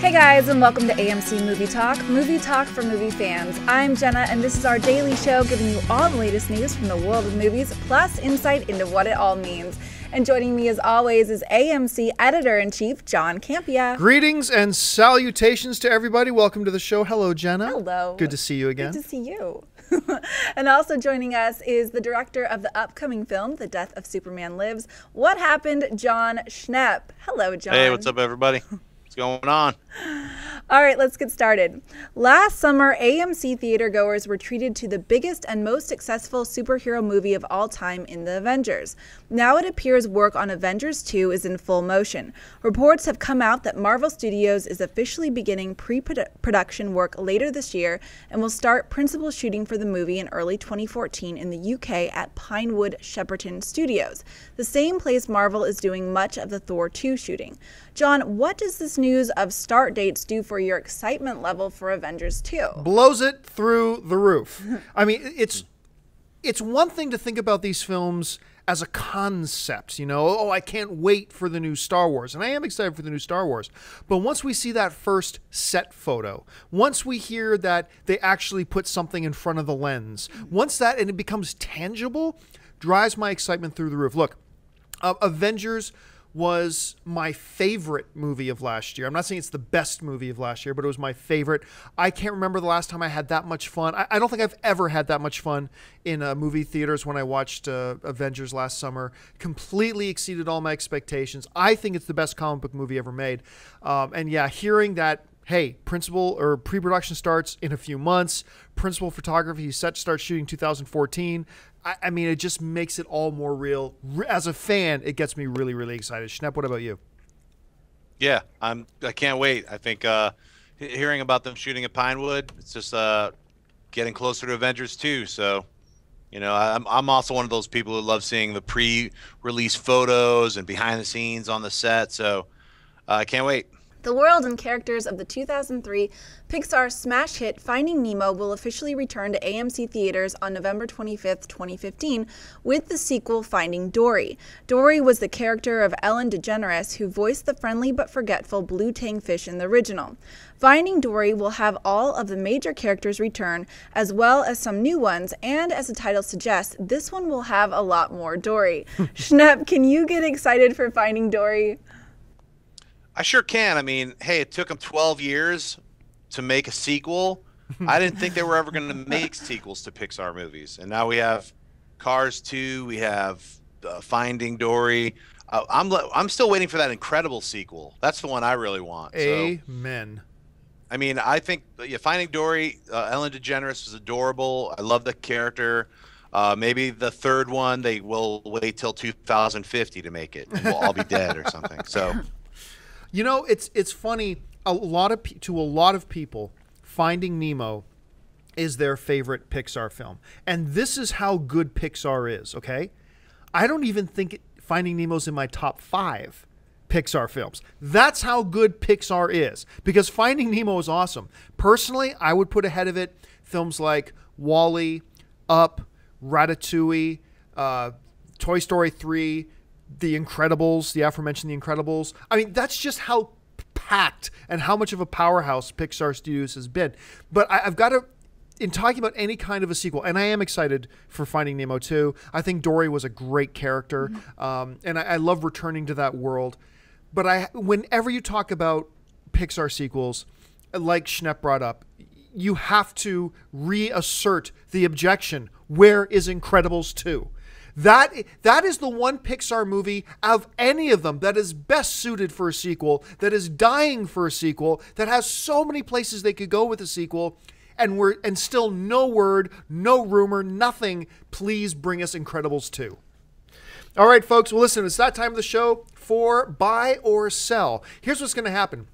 Hey guys, and welcome to AMC Movie Talk for movie fans. I'm Jenna, and this is our daily show giving you all the latest news from the world of movies, plus insight into what it all means. And joining me as always is AMC Editor-in-Chief John Campea. Greetings and salutations to everybody. Welcome to the show. Hello, Jenna. Hello. Good to see you again. Good to see you. And also joining us is the director of the upcoming film, The Death of Superman Lives. What happened? John Schnepp. Hello, John. Hey, what's up, everybody? What's going on? All right, let's get started. Last summer, AMC theater goers were treated to the biggest and most successful superhero movie of all time in the Avengers. Now it appears work on Avengers 2 is in full motion. Reports have come out that Marvel Studios is officially beginning pre-production work later this year and will start principal shooting for the movie in early 2014 in the UK at Pinewood Shepperton Studios, the same place Marvel is doing much of the Thor 2 shooting. John, what does this news of start dates do for your excitement level for Avengers 2? Blows it through the roof. I mean, it's one thing to think about these films as a concept, you know, oh, I can't wait for the new Star Wars. And I am excited for the new Star Wars. But once we see that first set photo, once we hear that they actually put something in front of the lens, once that, and it becomes tangible, drives my excitement through the roof. Look, Avengers was my favorite movie of last year. I'm not saying it's the best movie of last year, but it was my favorite. I can't remember the last time I had that much fun. I don't think I've ever had that much fun in movie theaters when I watched Avengers last summer. Completely exceeded all my expectations. I think it's the best comic book movie ever made. And yeah, hearing that, hey, principal or pre-production starts in a few months, principal photography set to start shooting 2014. I mean, it just makes it all more real. As a fan, it gets me really, really excited. Schnepp, what about you? Yeah, I can't wait. I think hearing about them shooting at Pinewood, it's just getting closer to Avengers 2. So, you know, I'm also one of those people who love seeing the pre-release photos and behind the scenes on the set. So I can't wait. The world and characters of the 2003 Pixar smash hit Finding Nemo will officially return to AMC theaters on November 25th, 2015, with the sequel Finding Dory. Dory was the character of Ellen DeGeneres, who voiced the friendly but forgetful blue tang fish in the original. Finding Dory will have all of the major characters return, as well as some new ones, and as the title suggests, this one will have a lot more Dory. Schnepp, can you get excited for Finding Dory? I sure can. I mean, hey, it took them 12 years to make a sequel. I didn't think they were ever going to make sequels to Pixar movies. And now we have Cars 2, we have Finding Dory. I'm still waiting for that Incredible sequel. That's the one I really want. Amen. So, I mean, I think Finding Dory, Ellen DeGeneres is adorable. I love the character. Maybe the third one, they will wait till 2050 to make it, and we'll all be dead or something. So... You know, it's funny. To a lot of people, Finding Nemo is their favorite Pixar film, and this is how good Pixar is. Okay, I don't even think Finding Nemo's in my top 5 Pixar films. That's how good Pixar is, because Finding Nemo is awesome. Personally, I would put ahead of it films like WALL-E, Up, Ratatouille, Toy Story 3. The Incredibles, the aforementioned The Incredibles. I mean, that's just how packed and how much of a powerhouse Pixar Studios has been. But I've got to, in talking about any kind of a sequel, and I am excited for Finding Nemo 2. I think Dory was a great character, and I love returning to that world. But whenever you talk about Pixar sequels, like Schnepp brought up, you have to reassert the objection, where is Incredibles 2? That is the one Pixar movie of any of them that is best suited for a sequel, that is dying for a sequel, that has so many places they could go with a sequel, and still no word, no rumor, nothing. Please bring us Incredibles 2. All right, folks. Well, listen, it's that time of the show for Buy or Sell. Here's what's going to happen.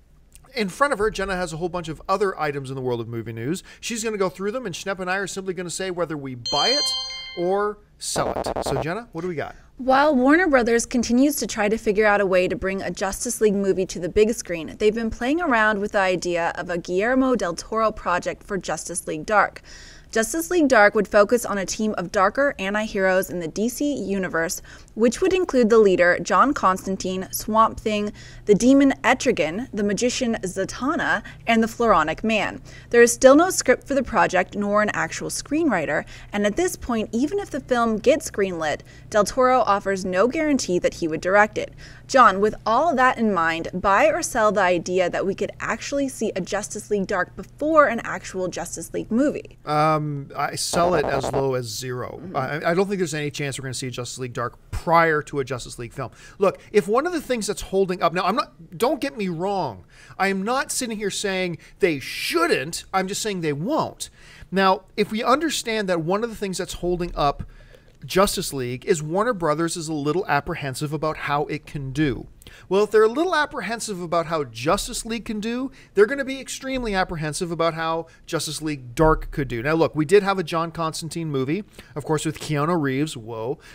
In front of her, Jenna has a whole bunch of other items in the world of movie news. She's going to go through them, and Schnepp and I are simply going to say whether we buy it or sell it. So, Jenna, what do we got? While Warner Brothers continues to try to figure out a way to bring a Justice League movie to the big screen, they've been playing around with the idea of a Guillermo del Toro project for Justice League Dark. Justice League Dark would focus on a team of darker anti-heroes in the DC universe, which would include the leader, John Constantine, Swamp Thing, the demon Etrigan, the magician Zatanna, and the Floronic Man. There is still no script for the project nor an actual screenwriter, and at this point, even if the film gets greenlit, Del Toro offers no guarantee that he would direct it. John, with all that in mind, buy or sell the idea that we could actually see a Justice League Dark before an actual Justice League movie? I sell it as low as zero. I don't think there's any chance we're going to see a Justice League Dark prior to a Justice League film. Look, if one of the things that's holding up now, don't get me wrong. I am not sitting here saying they shouldn't. I'm just saying they won't. Now, if we understand that one of the things that's holding up Justice League is Warner Brothers is a little apprehensive about how it can do. Well, if they're a little apprehensive about how Justice League can do, they're going to be extremely apprehensive about how Justice League Dark could do. Now, look, we did have a John Constantine movie, of course, with Keanu Reeves,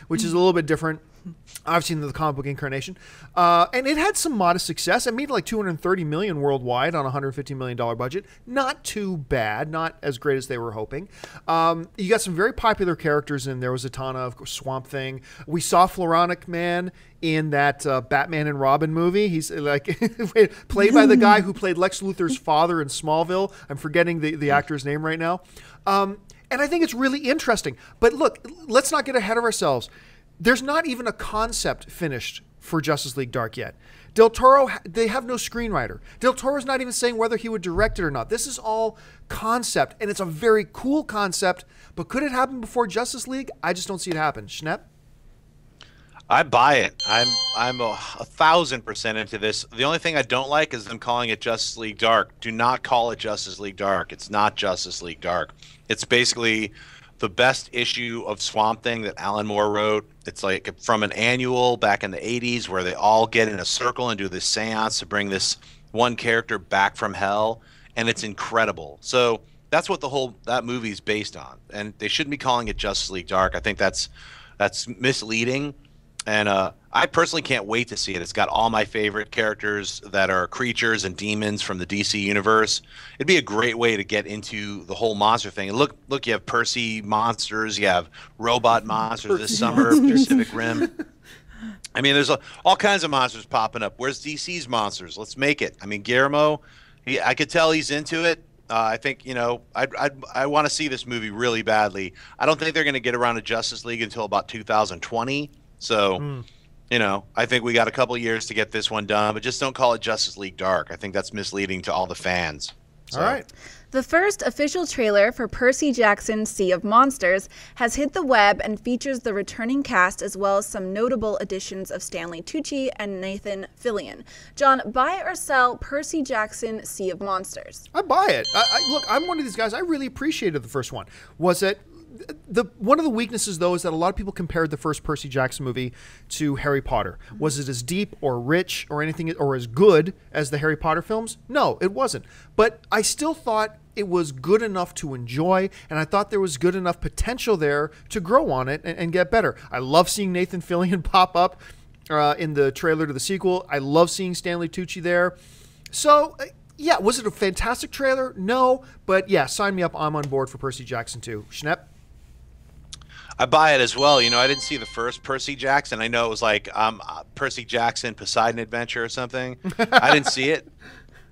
which is a little bit different. I've seen the comic book incarnation. And it had some modest success. It made like $230 million worldwide on a $150 million budget. Not too bad. Not as great as they were hoping. You got some very popular characters in there. Was Zatanna, of course, Swamp Thing. We saw Floronic Man in that Batman and Robin movie. He's like played by the guy who played Lex Luthor's father in Smallville. I'm forgetting the actor's name right now. And I think it's really interesting. But look, let's not get ahead of ourselves. There's not even a concept finished for Justice League Dark yet. Del Toro, they have no screenwriter. Del Toro's not even saying whether he would direct it or not. This is all concept, and it's a very cool concept, but could it happen before Justice League? I just don't see it happen. Schnepp? I buy it. I'm 1,000% into this. The only thing I don't like is them calling it Justice League Dark. Do not call it Justice League Dark. It's not Justice League Dark. It's basically the best issue of Swamp Thing that Alan Moore wrote. It's like from an annual back in the 80s where they all get in a circle and do this seance to bring this one character back from hell, and it's incredible. So that's what that movie's based on, and they shouldn't be calling it Justice League Dark. I think that's misleading, and I personally can't wait to see it. It's got all my favorite characters that are creatures and demons from the DC universe. It'd be a great way to get into the whole monster thing. And look, you have Percy monsters, you have robot monsters this summer, Pacific Rim. I mean, there's all kinds of monsters popping up. Where's DC's monsters? Let's make it. I mean, Guillermo, I could tell he's into it. I think, I want to see this movie really badly. I don't think they're going to get around to Justice League until about 2020. So, I think we got a couple years to get this one done, but just don't call it Justice League Dark. I think that's misleading to all the fans. So. All right. The first official trailer for Percy Jackson's Sea of Monsters has hit the web and features the returning cast as well as some notable additions of Stanley Tucci and Nathan Fillion. John, buy or sell Percy Jackson Sea of Monsters? I buy it. Look, I'm one of these guys. I really appreciated the first one. Was it one of the weaknesses, though, is that a lot of people compared the first Percy Jackson movie to Harry Potter. Was it as deep or rich or anything or as good as the Harry Potter films? No, it wasn't. But I still thought it was good enough to enjoy, and I thought there was good enough potential there to grow on it and get better. I love seeing Nathan Fillion pop up in the trailer to the sequel. I love seeing Stanley Tucci there. So, yeah, was it a fantastic trailer? No, but yeah, sign me up. I'm on board for Percy Jackson too. Schnepp? I buy it as well. I didn't see the first Percy Jackson. I know it was like Percy Jackson Poseidon Adventure or something. I didn't see it.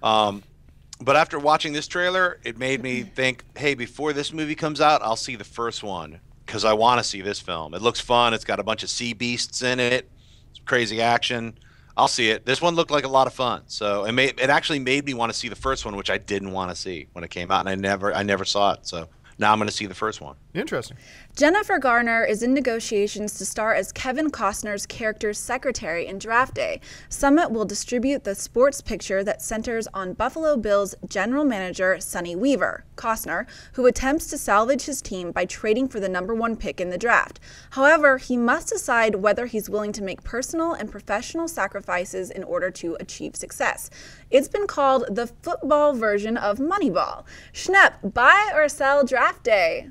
But after watching this trailer, it made me think, hey, before this movie comes out, I'll see the first one because I want to see this film. It looks fun. It's got a bunch of sea beasts in it. Some crazy action. I'll see it. This one looked like a lot of fun. So it actually made me want to see the first one, which I didn't want to see when it came out, and I never saw it. So now I'm going to see the first one. Interesting. Jennifer Garner is in negotiations to star as Kevin Costner's character's secretary in Draft Day. Summit will distribute the sports picture that centers on Buffalo Bills general manager Sonny Weaver, Costner, who attempts to salvage his team by trading for the #1 pick in the draft. However, he must decide whether he's willing to make personal and professional sacrifices in order to achieve success. It's been called the football version of Moneyball. Schnepp, buy or sell Draft Day?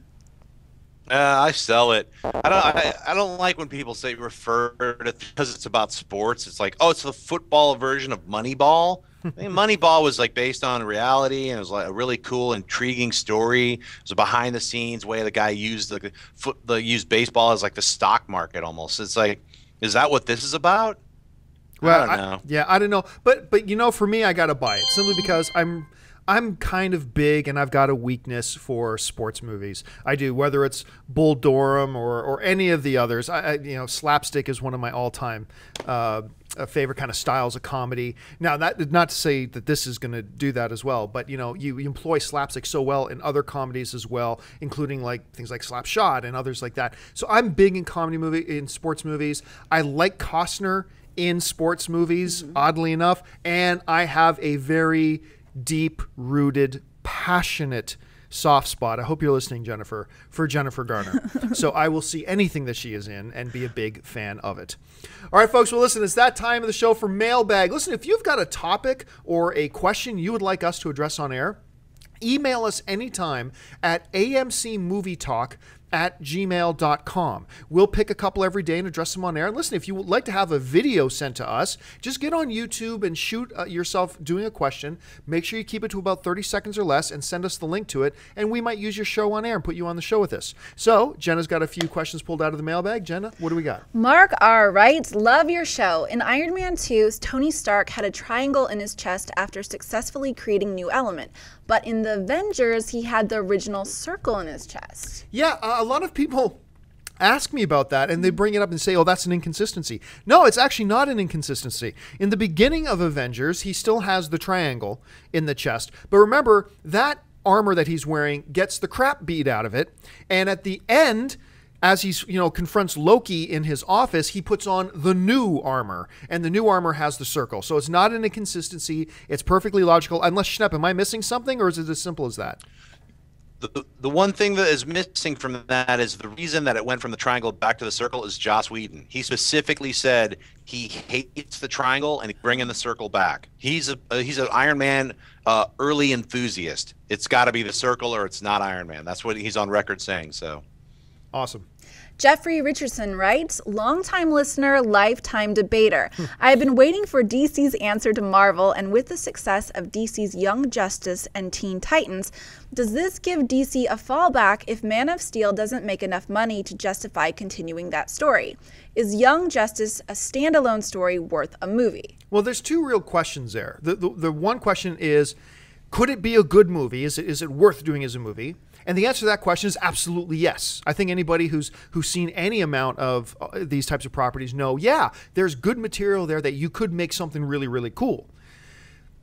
I sell it. I don't like when people say refer to it because it's about sports. It's like, oh, it's the football version of Moneyball. I mean, Moneyball was like based on reality, and it was like a really cool, intriguing story. It was a behind-the-scenes way the guy used used baseball as like the stock market almost. It's like Is that what this is about? Well, I don't know. Yeah, I don't know. But you know, for me, I got to buy it simply because I'm kind of big and I've got a weakness for sports movies. I do, whether it's Bull Durham or any of the others. You know, slapstick is one of my all-time favorite kind of styles of comedy. Now, that not to say that this is going to do that as well, but you know, you employ slapstick so well in other comedies as well, including like things like Slapshot and others like that. So I'm big in sports movies. I like Costner in sports movies, oddly enough, and I have a very deep-rooted, passionate soft spot. I hope you're listening, Jennifer, for Jennifer Garner. So I will see anything that she is in and be a big fan of it. All right, folks, well, listen, it's that time of the show for Mailbag. Listen, if you've got a topic or a question you would like us to address on air, email us anytime at amcmovietalk@gmail.com. We'll pick a couple every day and address them on air. And listen, if you would like to have a video sent to us, just get on YouTube and shoot yourself doing a question. Make sure you keep it to about 30 seconds or less and send us the link to it. And we might use your show on air and put you on the show with us. So Jenna's got a few questions pulled out of the mailbag. Jenna, what do we got? Mark R. writes, love your show. In Iron Man 2, Tony Stark had a triangle in his chest after successfully creating New Element. But in the Avengers, he had the original circle in his chest. Yeah, a lot of people ask me about that, and they bring it up and say, oh, that's an inconsistency. No, it's actually not an inconsistency. In the beginning of Avengers, he still has the triangle in the chest. But remember, that armor that he's wearing gets the crap beat out of it. And at the end, as he's, confronts Loki in his office, he puts on the new armor, and the new armor has the circle. So it's not an inconsistency. It's perfectly logical. Unless, Schnepp, am I missing something, or is it as simple as that? The one thing that is missing from that is the reason that it went from the triangle back to the circle is Joss Whedon. He specifically said he hates the triangle and bringing the circle back. He's an Iron Man early enthusiast. It's got to be the circle or it's not Iron Man. That's what he's on record saying. So awesome. Jeffrey Richardson writes, longtime listener, lifetime debater. I have been waiting for DC's answer to Marvel, and with the success of DC's Young Justice and Teen Titans, does this give DC a fallback if Man of Steel doesn't make enough money to justify continuing that story? Is Young Justice a standalone story worth a movie? Well, there's two real questions there. The one question is, could it be a good movie? Is it worth doing as a movie? And the answer to that question is absolutely yes. I think anybody who's seen any amount of these types of properties know, yeah, there's good material there that you could make something really, really cool.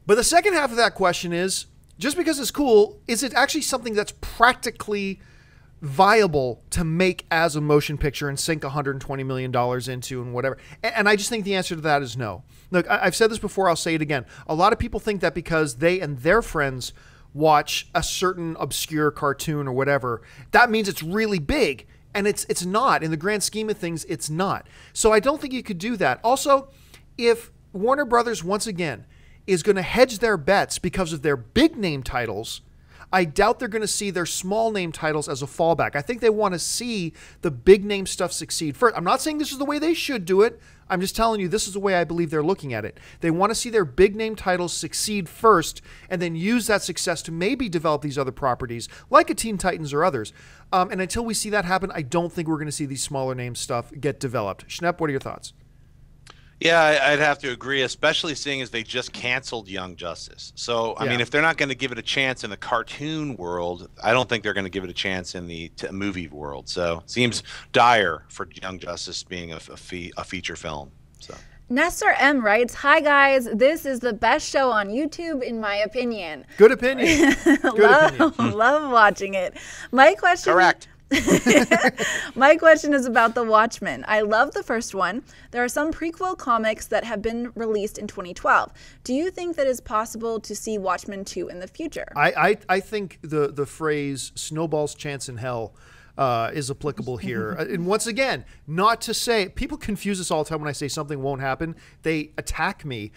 But the second half of that question is, just because it's cool, is it actually something that's practically viable to make as a motion picture and sink $120 million into and whatever? And I just think the answer to that is no. Look, I've said this before, I'll say it again. A lot of people think that because they and their friends watch a certain obscure cartoon or whatever, that means it's really big. And it's not. In the grand scheme of things, it's not. So I don't think you could do that. Also, if Warner Brothers, once again, is going to hedge their bets because of their big name titles, I doubt they're going to see their small name titles as a fallback. I think they want to see the big name stuff succeed first. I'm not saying this is the way they should do it. I'm just telling you this is the way I believe they're looking at it. They want to see their big name titles succeed first and then use that success to maybe develop these other properties like a Teen Titans or others. And until we see that happen, I don't think we're going to see these smaller name stuff get developed. Schnepp, what are your thoughts? Yeah, I'd have to agree, especially seeing as they just canceled Young Justice. So, I mean, if they're not going to give it a chance in the cartoon world, I don't think they're going to give it a chance in the movie world. So, it seems dire for Young Justice being a feature film. So. Nestor M. writes, hi guys, this is the best show on YouTube in my opinion. Good opinion. Love watching it. My question. Correct. My question is about the Watchmen. I love the first one. There are some prequel comics that have been released in 2012. Do you think that it's possible to see Watchmen 2 in the future? I think the phrase snowball's chance in hell is applicable here. And once again, not to say, people confuse us all the time when I say something won't happen. They attack me,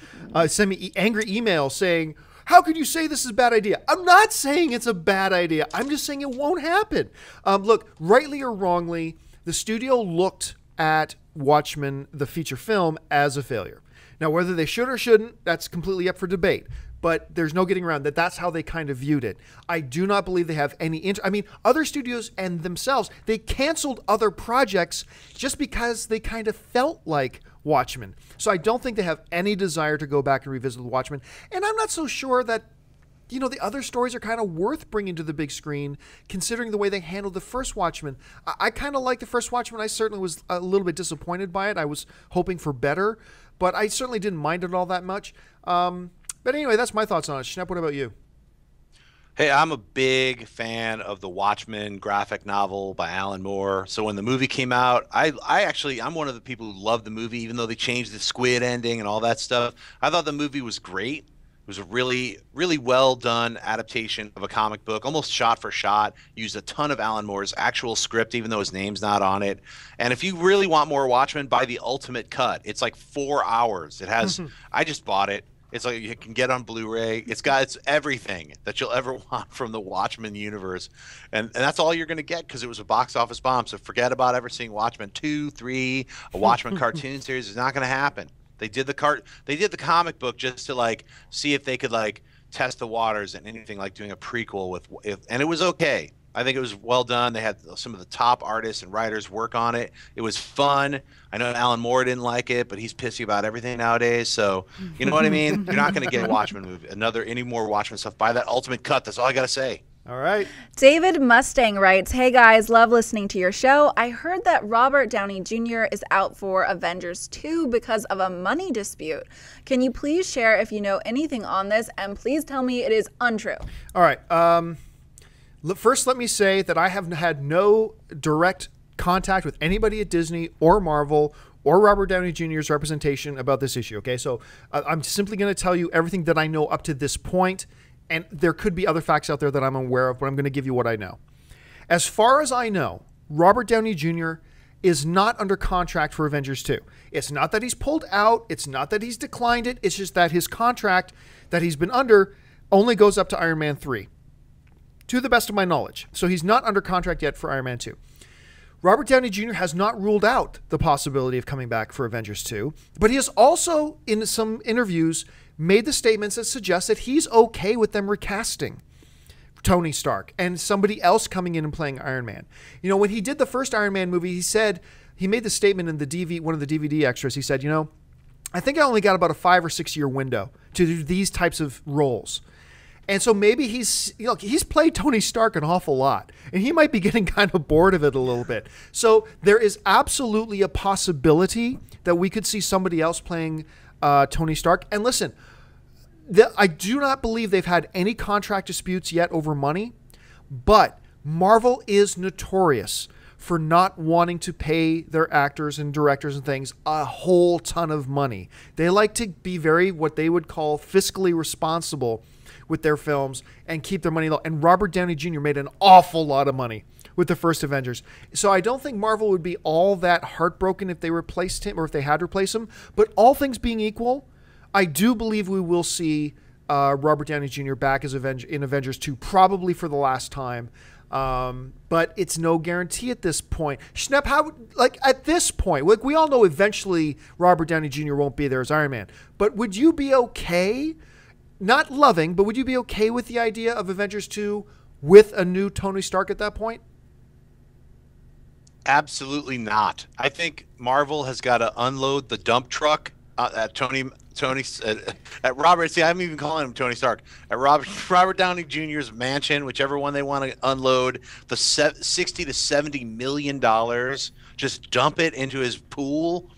send me angry emails saying, how could you say this is a bad idea? I'm not saying it's a bad idea. I'm just saying it won't happen. Look, rightly or wrongly, the studio looked at Watchmen, the feature film, as a failure. Now, whether they should or shouldn't, that's completely up for debate. But there's no getting around that. That's how they kind of viewed it. I do not believe they have any I mean, other studios and themselves, they canceled other projects just because they kind of felt like Watchmen. So I don't think they have any desire to go back and revisit the Watchmen. And I'm not so sure that, you know, the other stories are kind of worth bringing to the big screen, considering the way they handled the first Watchmen. I kind of like the first Watchmen. I certainly was a little bit disappointed by it. I was hoping for better, but I certainly didn't mind it all that much. But anyway, that's my thoughts on it. Schnepp, what about you? Hey, I'm a big fan of the Watchmen graphic novel by Alan Moore. So when the movie came out, I'm one of the people who loved the movie, even though they changed the squid ending and all that stuff. I thought the movie was great. It was a really, really well done adaptation of a comic book, almost shot for shot. Used a ton of Alan Moore's actual script, even though his name's not on it. And if you really want more Watchmen, buy the ultimate cut. It's like 4 hours. It has. I just bought it. It's like you can get on Blu-ray. It's everything that you'll ever want from the Watchmen universe. And that's all you're going to get because it was a box office bomb. So forget about ever seeing Watchmen 2, 3, a Watchmen cartoon series. It's not going to happen. They did the comic book just to like see if they could like test the waters and anything like doing a prequel and it was okay. I think it was well done. They had some of the top artists and writers work on it. It was fun. I know Alan Moore didn't like it, but he's pissy about everything nowadays. So, you know what I mean? You're not going to get a Watchmen movie, any more Watchmen stuff. Buy that ultimate cut. That's all I got to say. All right. David Mustang writes, "Hey guys, love listening to your show. I heard that Robert Downey Jr. is out for Avengers 2 because of a money dispute. Can you please share if you know anything on this? And please tell me it is untrue." All right. First, let me say that I have had no direct contact with anybody at Disney or Marvel or Robert Downey Jr.'s representation about this issue. Okay, so I'm simply going to tell you everything that I know up to this point, and there could be other facts out there that I'm aware of, but I'm going to give you what I know. As far as I know, Robert Downey Jr. is not under contract for Avengers 2. It's not that he's pulled out. It's not that he's declined it. It's just that his contract that he's been under only goes up to Iron Man 3. To the best of my knowledge. So he's not under contract yet for Iron Man 2. Robert Downey Jr. has not ruled out the possibility of coming back for Avengers 2, but he has also, in some interviews, made the statements that suggest that he's okay with them recasting Tony Stark and somebody else coming in and playing Iron Man. You know, when he did the first Iron Man movie, he made the statement in one of the DVD extras. He said, you know, I think I only got about a 5 or 6 year window to do these types of roles. And so maybe he's played Tony Stark an awful lot, and he might be getting kind of bored of it a little bit. So there is absolutely a possibility that we could see somebody else playing Tony Stark. And listen, I do not believe they've had any contract disputes yet over money, but Marvel is notorious for not wanting to pay their actors and directors and things a whole ton of money. They like to be what they would call fiscally responsible with their films and keep their money low. And Robert Downey Jr. made an awful lot of money with the first Avengers. So I don't think Marvel would be all that heartbroken if they replaced him or if they had to replace him. But all things being equal, I do believe we will see Robert Downey Jr. back as in Avengers 2, probably for the last time. But it's no guarantee at this point. Schnepp, at this point, we all know eventually Robert Downey Jr. won't be there as Iron Man. But would you be okay, not loving, but would you be okay with the idea of Avengers 2 with a new Tony Stark at that point? Absolutely not. I think Marvel has got to unload the dump truck at Robert. See, I'm even calling him Tony Stark. At Robert Downey Jr.'s mansion, whichever one they want to unload, the $60 to $70 million. Just dump it into his pool.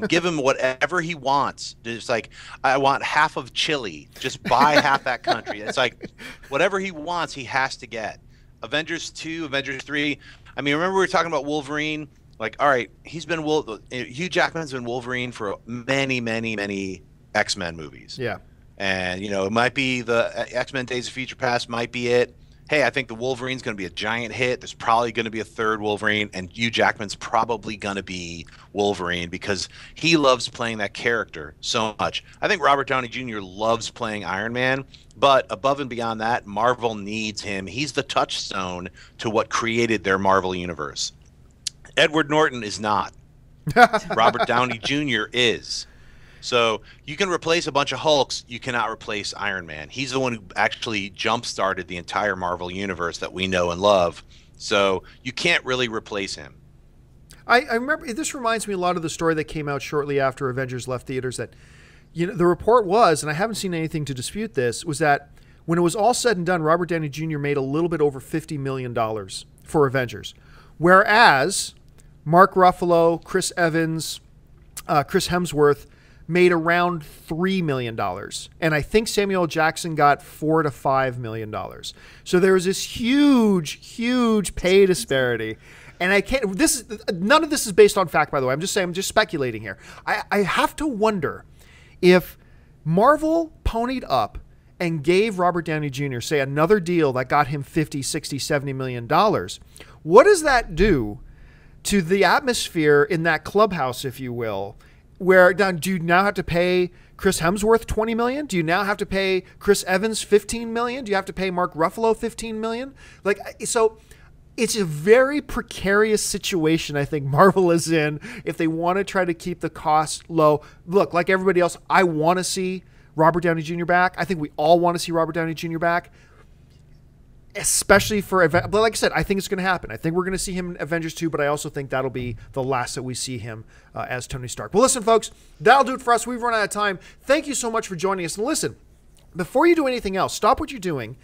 Give him whatever he wants. It's like, I want half of Chile. Just buy half that country. It's like, whatever he wants, he has to get. Avengers 2, Avengers 3. I mean, remember we were talking about Wolverine? Like, all right, Hugh Jackman's been Wolverine for many, many, many X-Men movies. Yeah. And, you know, it might be the X-Men Days of Future Past might be it. Hey, I think the Wolverine's going to be a giant hit. There's probably going to be a third Wolverine, and Hugh Jackman's probably going to be Wolverine because he loves playing that character so much. I think Robert Downey Jr. loves playing Iron Man, but above and beyond that, Marvel needs him. He's the touchstone to what created their Marvel universe. Edward Norton is not. Robert Downey Jr. is. So you can replace a bunch of Hulks. You cannot replace Iron Man. He's the one who actually jump-started the entire Marvel universe that we know and love. So you can't really replace him. I remember, this reminds me a lot of the story that came out shortly after Avengers left theaters, that, you know, the report was, and I haven't seen anything to dispute this, was that when it was all said and done, Robert Downey Jr. made a little bit over $50 million for Avengers. Whereas Mark Ruffalo, Chris Evans, Chris Hemsworth made around $3 million. And I think Samuel L. Jackson got $4 to $5 million. So there was this huge pay disparity. And I can't, none of this is based on fact, by the way. I'm just saying, I'm just speculating here. I have to wonder if Marvel ponied up and gave Robert Downey Jr., say, another deal that got him $50, $60, $70 million. What does that do to the atmosphere in that clubhouse, if you will, where do you now have to pay Chris Hemsworth $20 million? Do you now have to pay Chris Evans $15 million? Do you have to pay Mark Ruffalo $15 million? Like, so it's a very precarious situation, I think Marvel is in, if they want to try to keep the costs low. Look, like everybody else, I want to see Robert Downey Jr. back. I think we all want to see Robert Downey Jr. back, especially for, but like I said, I think it's going to happen. I think we're going to see him in Avengers 2, but I also think that'll be the last that we see him as Tony Stark. Well, listen, folks, that'll do it for us. We've run out of time. Thank you so much for joining us. And listen, before you do anything else, stop what you're doing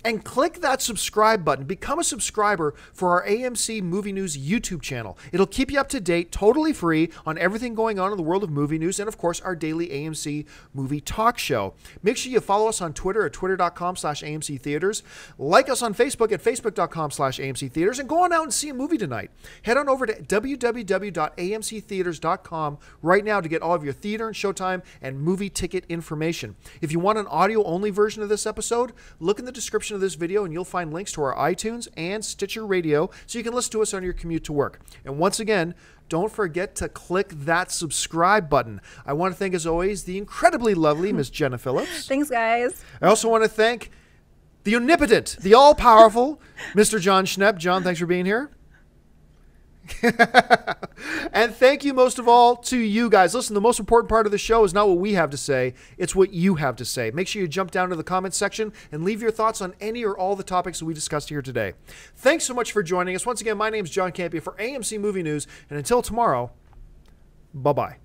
and click that subscribe button. Become a subscriber for our AMC Movie News YouTube channel. It'll keep you up to date, totally free, on everything going on in the world of movie news and, of course, our daily AMC Movie Talk show. Make sure you follow us on Twitter at twitter.com/AMC Theaters. Like us on Facebook at facebook.com/AMC Theaters. And go on out and see a movie tonight. Head on over to www.amctheaters.com right now to get all of your theater and showtime and movie ticket information. If you want an audio-only version of this episode, look in the description of this video and you'll find links to our iTunes and Stitcher Radio so you can listen to us on your commute to work. And once again, don't forget to click that subscribe button. I want to thank, as always, the incredibly lovely Miss Jenna Phillips. Thanks, guys. I also want to thank the omnipotent, the all-powerful Mr. John Schnepp. John, thanks for being here. And thank you most of all to you guys. Listen, the most important part of the show is not what we have to say, it's what you have to say. Make sure you jump down to the comments section and leave your thoughts on any or all the topics that we discussed here today. Thanks so much for joining us. Once again, my name is John Campea for AMC Movie News, and until tomorrow, bye-bye.